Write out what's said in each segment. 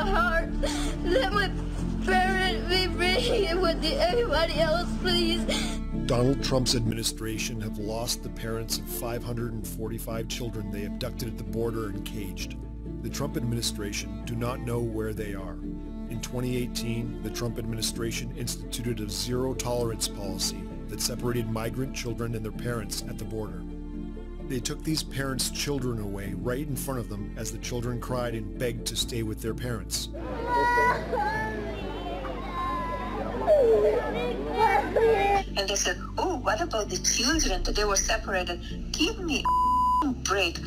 heart. Let my parents be free with everybody else, please. Donald Trump's administration have lost the parents of 545 children they abducted at the border and caged. The Trump administration do not know where they are. In 2018, the Trump administration instituted a zero-tolerance policy that separated migrant children and their parents at the border. They took these parents' children away right in front of them as the children cried and begged to stay with their parents. And they said, oh, what about the children that they were separated? Give me a break.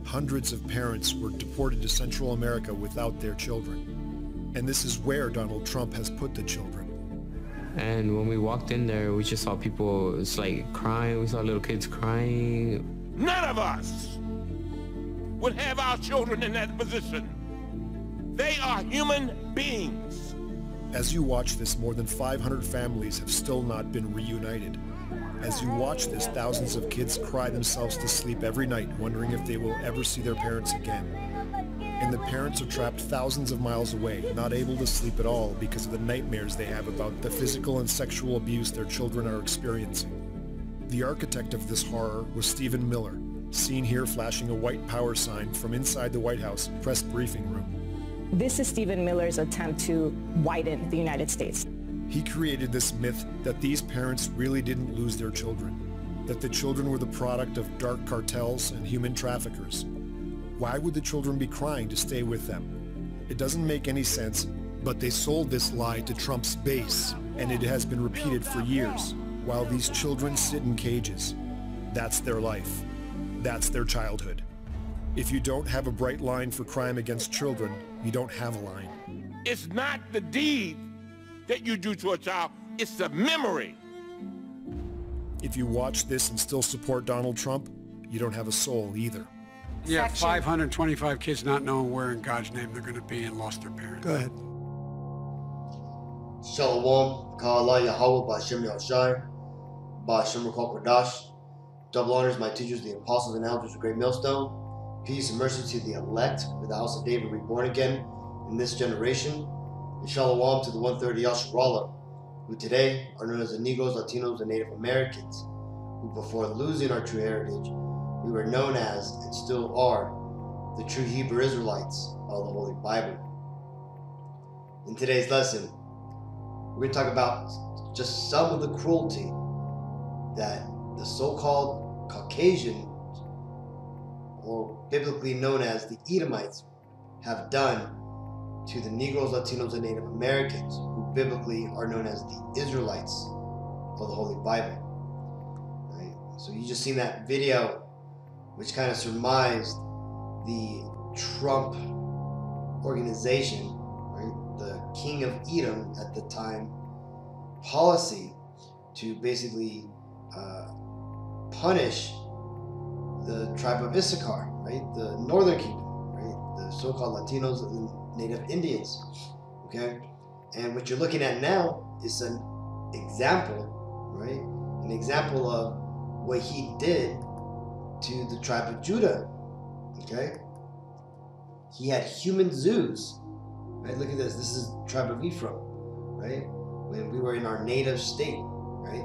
Hundreds of parents were deported to Central America without their children. And this is where Donald Trump has put the children. And when we walked in there, we just saw people, it's like crying. We saw little kids crying. None of us would have our children in that position. They are human beings. As you watch this, more than 500 families have still not been reunited. As you watch this, thousands of kids cry themselves to sleep every night, wondering if they will ever see their parents again. And the parents are trapped thousands of miles away, not able to sleep at all because of the nightmares they have about the physical and sexual abuse their children are experiencing. The architect of this horror was Stephen Miller, seen here flashing a white power sign from inside the White House press briefing room. This is Stephen Miller's attempt to widen the United States. He created this myth that these parents really didn't lose their children, that the children were the product of dark cartels and human traffickers. Why would the children be crying to stay with them? It doesn't make any sense, but they sold this lie to Trump's base, and it has been repeated for years, while these children sit in cages. That's their life. That's their childhood. If you don't have a bright line for crime against children, you don't have a line. It's not the deed that you do to a child, it's the memory. If you watch this and still support Donald Trump, you don't have a soul either. Yeah, 525 kids not knowing where in God's name they're going to be and lost their parents. Go ahead. Shalom, Ka'Allah Yahweh, Ba'Shem Yahushai, Ba'Shem Rukal Kodash. Double honors my teachers, the apostles and elders of Great Millstone. Peace and mercy to the elect, with the house of David reborn again in this generation. And shalom to the 130 Yasharallah, who today are known as the Negroes, Latinos, and Native Americans, who before losing our true heritage, we were known as, and still are, the true Hebrew Israelites of the Holy Bible. In today's lesson, we're going to talk about just some of the cruelty that the so-called Caucasians, or biblically known as the Edomites, have done to the Negroes, Latinos, and Native Americans, who biblically are known as the Israelites of the Holy Bible. Right? So you just seen that video, which kind of surmised the Trump organization, right? The King of Edom at the time, policy to basically punish the tribe of Issachar, right? The Northern Kingdom, right? The so-called Latinos and Native Indians, okay? And what you're looking at now is an example, right? An example of what he did to the tribe of Judah, okay? He had human zoos, right? Look at this. This is the tribe of Ephraim, right? When we were in our native state, right?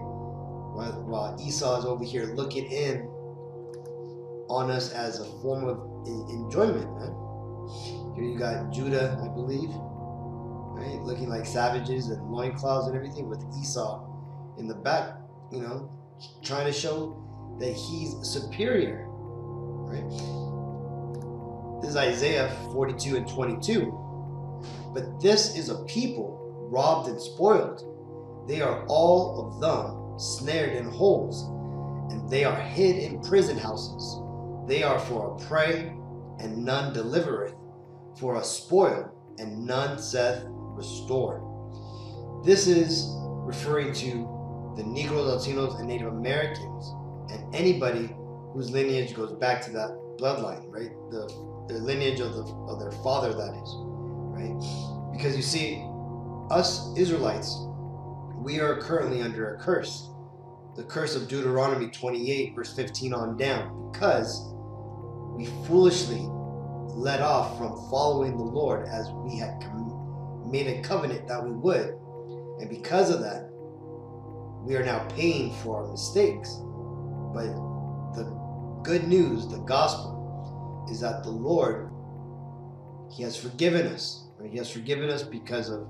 While Esau is over here looking in on us as a form of enjoyment, right? Here you got Judah, I believe, right? Looking like savages and loincloths and everything, with Esau in the back, you know, trying to show that he's superior, right? This is Isaiah 42 and 22. But this is a people robbed and spoiled. They are all of them snared in holes, and they are hid in prison houses. They are for a prey, and none delivereth, for a spoil, and none saith restore. This is referring to the Negroes, Latinos, and Native Americans, and anybody whose lineage goes back to that bloodline, right? The lineage of their father, that is, right? Because you see, us Israelites, we are currently under a curse. The curse of Deuteronomy 28, verse 15 on down, because we foolishly let off from following the Lord as we had made a covenant that we would. And because of that, we are now paying for our mistakes. But the good news, the gospel, is that the Lord, He has forgiven us. Right? He has forgiven us because of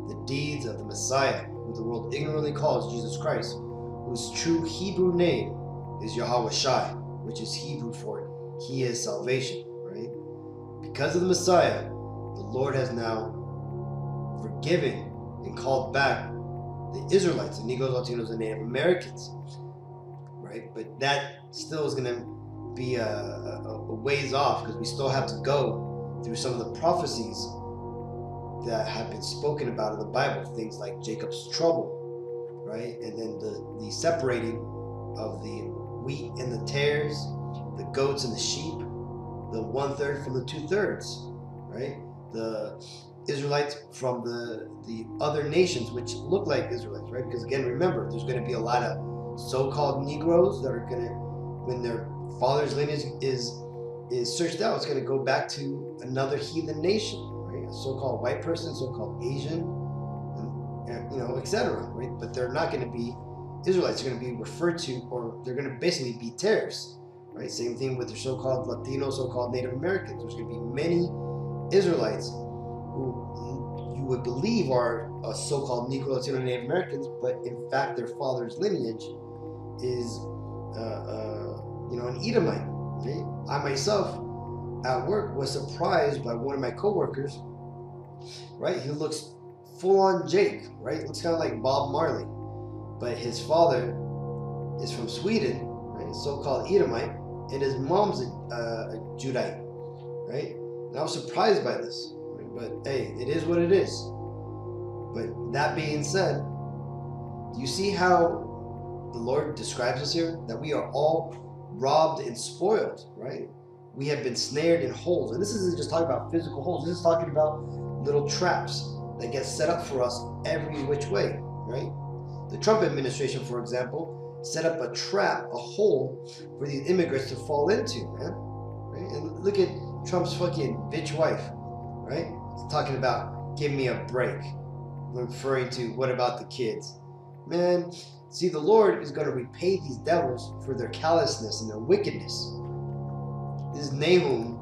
the deeds of the Messiah, who the world ignorantly calls Jesus Christ, whose true Hebrew name is Yahweh Shai, which is Hebrew for He is salvation. Right? Because of the Messiah, the Lord has now forgiven and called back the Israelites, the Negroes, Latinos, and Native Americans. Right? But that still is going to be a ways off, because we still have to go through some of the prophecies that have been spoken about in the Bible, things like Jacob's trouble, right? And then the separating of the wheat and the tares, the goats and the sheep, the 1/3 from the 2/3, right? The Israelites from the other nations, which look like Israelites, right? Because again, remember, there's going to be a lot of so-called Negroes that are going to, when their father's lineage is searched out, it's going to go back to another heathen nation, right? A so-called white person, so-called Asian, and, etc., right? But they're not going to be Israelites. They're going to be referred to, or they're going to basically be terrorists, right? Same thing with the so-called Latinos, so-called Native Americans. There's going to be many Israelites who you would believe are so-called Negro, Latino, Native Americans, but in fact their father's lineage is, an Edomite. Okay? I myself, at work, was surprised by one of my coworkers. Right, he looks full-on Jake. Right, looks kind of like Bob Marley, but his father is from Sweden, right? So-called Edomite, and his mom's a Judite. Right, and I was surprised by this. But hey, it is what it is. But that being said, do you see how the Lord describes us here? That we are all robbed and spoiled, right? We have been snared in holes. And this isn't just talking about physical holes. This is talking about little traps that get set up for us every which way, right? The Trump administration, for example, set up a trap, a hole for these immigrants to fall into, man. Right? And look at Trump's fucking bitch wife, right? Talking about, give me a break. Referring to, what about the kids? Man, see, the Lord is going to repay these devils for their callousness and their wickedness. This is Nahum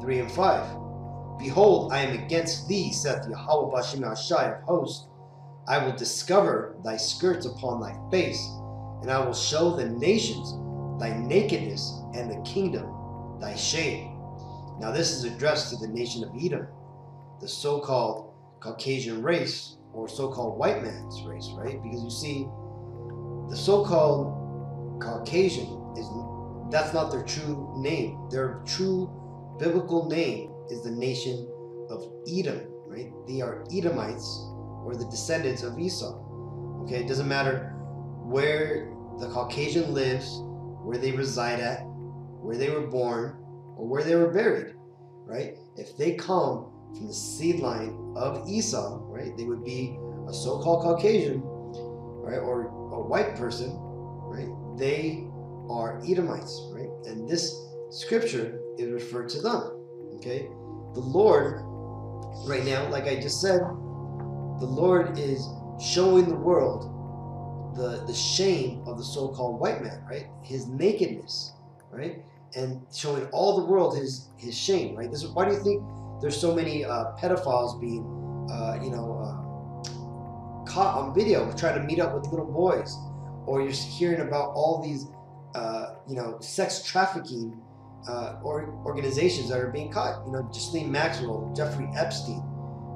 3:5. Behold, I am against thee, saith Yahweh Bashim Ashai of hosts. I will discover thy skirts upon thy face, and I will show the nations thy nakedness, and the kingdom thy shame. Now this is addressed to the nation of Edom, the so-called Caucasian race, or so-called white man's race, right? Because you see, the so-called Caucasian that's not their true name. Their true biblical name is the nation of Edom, right? They are Edomites, or the descendants of Esau. Okay, it doesn't matter where the Caucasian lives, where they reside at, where they were born, or where they were buried, right? If they come from the seed line of Esau, right, they would be a so-called Caucasian, right, or a white person, right? They are Edomites, right? And this scripture is referred to them, okay? The Lord, right now, like I just said, the Lord is showing the world the shame of the so-called white man, right? His nakedness, right? And showing all the world his shame, right? This is, why do you think there's so many pedophiles being, caught on video trying to meet up with little boys, or you're hearing about all these, sex trafficking organizations that are being caught? Ghislaine Maxwell, Jeffrey Epstein,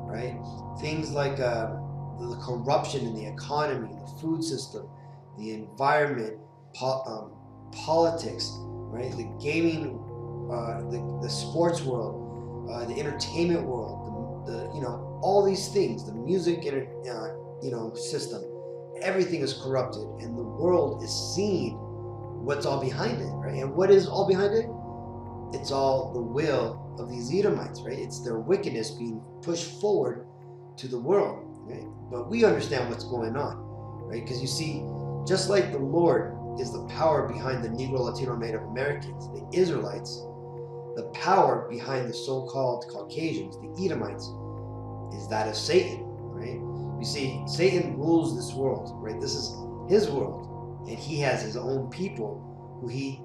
right? Things like the corruption in the economy, the food system, the environment, politics, right? The gaming, the sports world, the entertainment world, the all these things, the music, system. Everything is corrupted, and the world is seeing what's all behind it, right? And what is all behind it? It's all the will of these Edomites, right? It's their wickedness being pushed forward to the world, right? But we understand what's going on, right? Because you see, just like the Lord is the power behind the Negro, Latino, Native Americans, the Israelites, the power behind the so-called Caucasians, the Edomites, is that of Satan, right? You see, Satan rules this world, right? This is his world, and he has his own people who he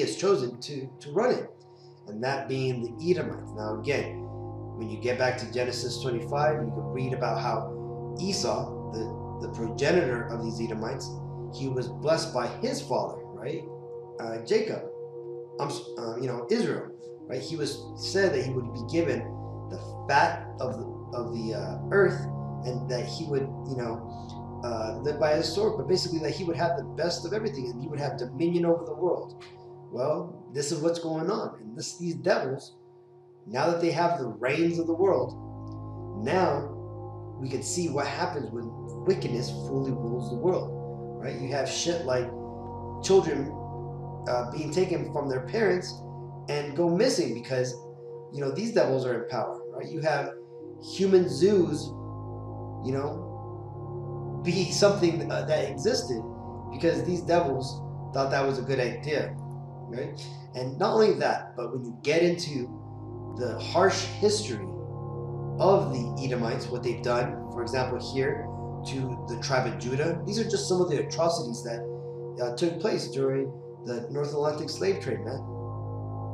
has chosen to run it, and that being the Edomites. Now again, when you get back to Genesis 25, you can read about how Esau, the progenitor of these Edomites, he was blessed by his father, right? Jacob, Israel, right? He was said that he would be given the fat of the earth, and that he would, live by his sword, but basically that he would have the best of everything, and he would have dominion over the world. Well, this is what's going on, and these devils, now that they have the reins of the world, now we can see what happens when wickedness fully rules the world, right? You have shit like children being taken from their parents and go missing because, these devils are in power, right? You have human zoos, be something that existed because these devils thought that was a good idea, right? And not only that, but when you get into the harsh history of the Edomites, what they've done, for example, here to the tribe of Judah, these are just some of the atrocities that took place during the North Atlantic slave trade, man.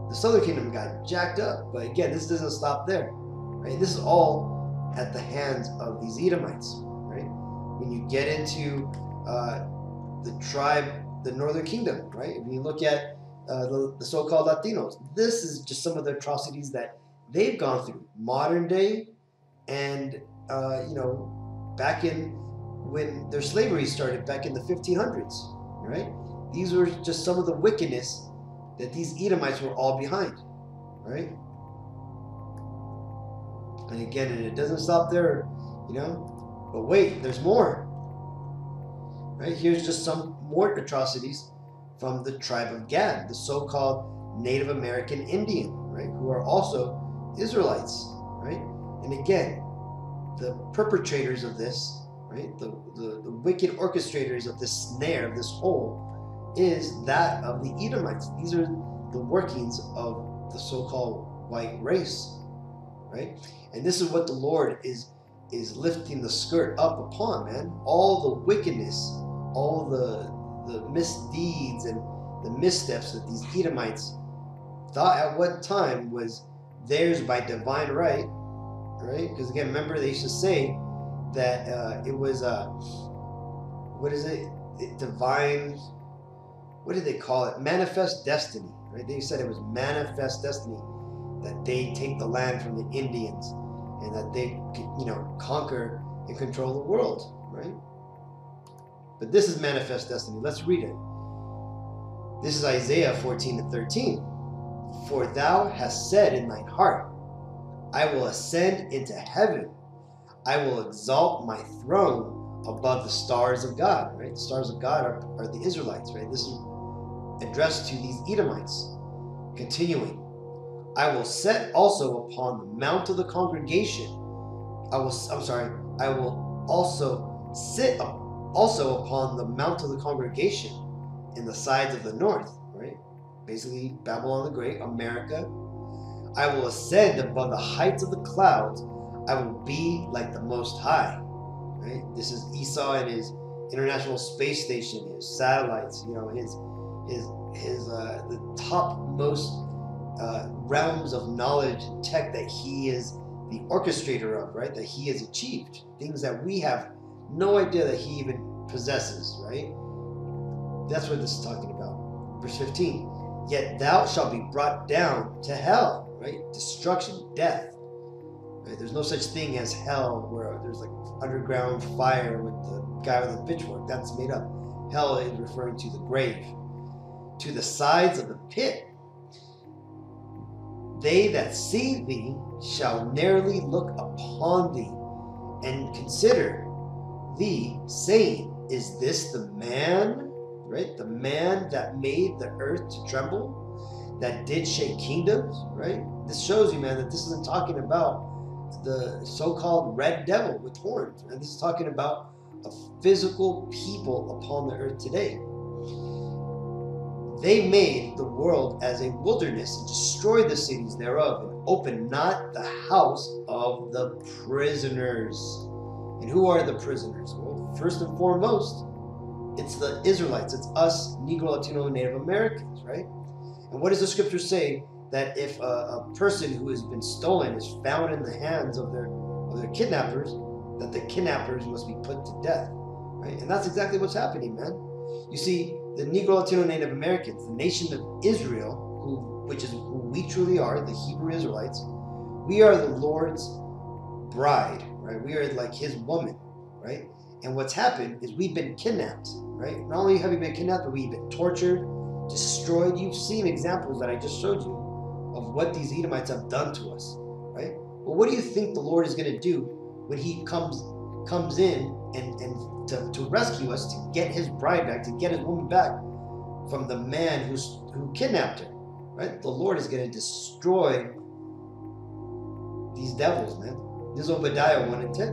The Southern Kingdom got jacked up, but again, this doesn't stop there, right? This is all at the hands of these Edomites, right? When you get into the tribe, the Northern Kingdom, right? When you look at the so-called Latinos, this is just some of the atrocities that they've gone through, modern day, and back in when their slavery started back in the 1500s, right? These were just some of the wickedness that these Edomites were all behind, right? And again, and it doesn't stop there, but wait, there's more, right? Here's just some more atrocities from the tribe of Gad, the so-called Native American Indian, right? Who are also Israelites, right? And again, the perpetrators of this, right? The wicked orchestrators of this snare, of this hole, is that of the Edomites. These are the workings of the so-called white race, right? And this is what the Lord is lifting the skirt up upon, man. All the wickedness, all the misdeeds and the missteps that these Edomites thought at one time was theirs by divine right, right? Because again, remember they used to say that it was divine. What did they call it? Manifest destiny, right? They said it was manifest destiny that they take the land from the Indians and that they, conquer and control the world, right? But this is manifest destiny. Let's read it. This is Isaiah 14:13. For thou hast said in thine heart, I will ascend into heaven. I will exalt my throne above the stars of God, right? The stars of God are the Israelites, right? This is addressed to these Edomites. Continuing, I will set also upon the mount of the congregation. I will also sit also upon the mount of the congregation in the sides of the north, right? Basically, Babylon the Great, America. I will ascend above the heights of the clouds. I will be like the Most High, right? This is Esau and his International Space Station, his satellites, the topmost realms of knowledge and tech that he is the orchestrator of, right? That he has achieved. Things that we have no idea that he even possesses, right? That's what this is talking about. Verse 15, yet thou shalt be brought down to hell, right? Destruction, death. Right? There's no such thing as hell where there's like underground fire with the guy with the pitchfork. That's made up. Hell is referring to the grave. To the sides of the pit. They that see thee shall narrowly look upon thee and consider thee, saying, is this the man, right? The man that made the earth to tremble, that did shake kingdoms, right? This shows you, man, that this isn't talking about the so-called red devil with horns, and this is talking about a physical people upon the earth today. They made the world as a wilderness and destroyed the cities thereof and opened not the house of the prisoners. And who are the prisoners? Well, first and foremost, it's the Israelites. It's us, Negro, Latino, and Native Americans, right? And what does the scripture say? That if a person who has been stolen is found in the hands of their kidnappers, that the kidnappers must be put to death, right? And that's exactly what's happening, man. You see, the Negro, Latino, Native Americans, the nation of Israel, which is who we truly are, the Hebrew Israelites, we are the Lord's bride, right? We are like his woman, right? And what's happened is we've been kidnapped, right? Not only have we been kidnapped, but we've been tortured, destroyed. You've seen examples that I just showed you of what these Edomites have done to us, right? But what do you think the Lord is going to do when he comes in and to rescue us, to get his bride back, to get his woman back from the man who kidnapped her, right? The Lord is going to destroy these devils, man. This is Obadiah 1 and 10.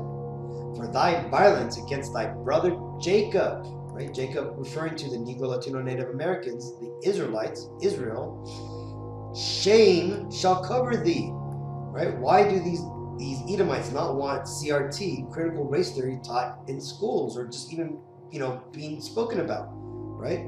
For thy violence against thy brother Jacob, right? Jacob referring to the Negro, Latino, Native Americans, the Israelites, Israel, shame shall cover thee, right? Why do these Edomites not want CRT, critical race theory, taught in schools or just even, being spoken about, right?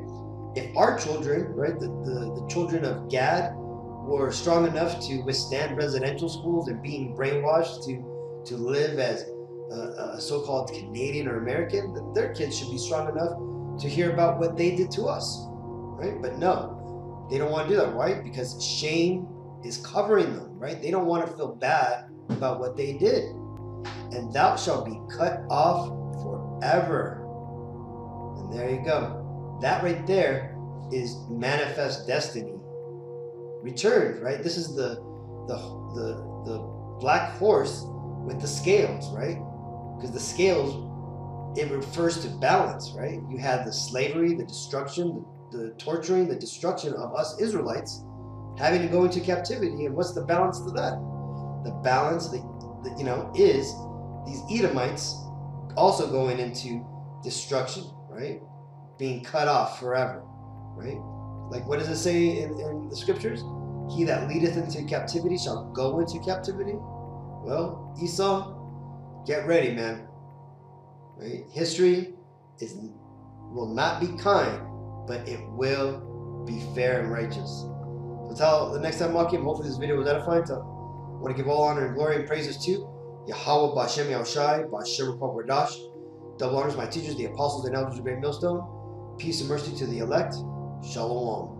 If our children, right, the children of Gad were strong enough to withstand residential schools and being brainwashed to live as a so-called Canadian or American, that their kids should be strong enough to hear about what they did to us, right? But no. They don't want to do that, right? Because shame is covering them, right? They don't want to feel bad about what they did. And thou shalt be cut off forever. And there you go. That right there is manifest destiny returned, right? This is the black horse with the scales, right? Because the scales, it refers to balance, right? You have the slavery, the destruction, the torturing, the destruction of us Israelites, having to go into captivity. And what's the balance to that? The balance, is these Edomites also going into destruction, right? Being cut off forever, right? Like, what does it say in the scriptures? He that leadeth into captivity shall go into captivity. Well, Esau, get ready, man. Right? History will not be kind, but it will be fair and righteous. So until the next time, Makim, hopefully this video was edifying. I want to give all honor and glory and praises to Yahweh, Bashem, Yahushai, Bashem, Radash. Double honors my teachers, the apostles and elders of Great Millstone. Peace and mercy to the elect. Shalom.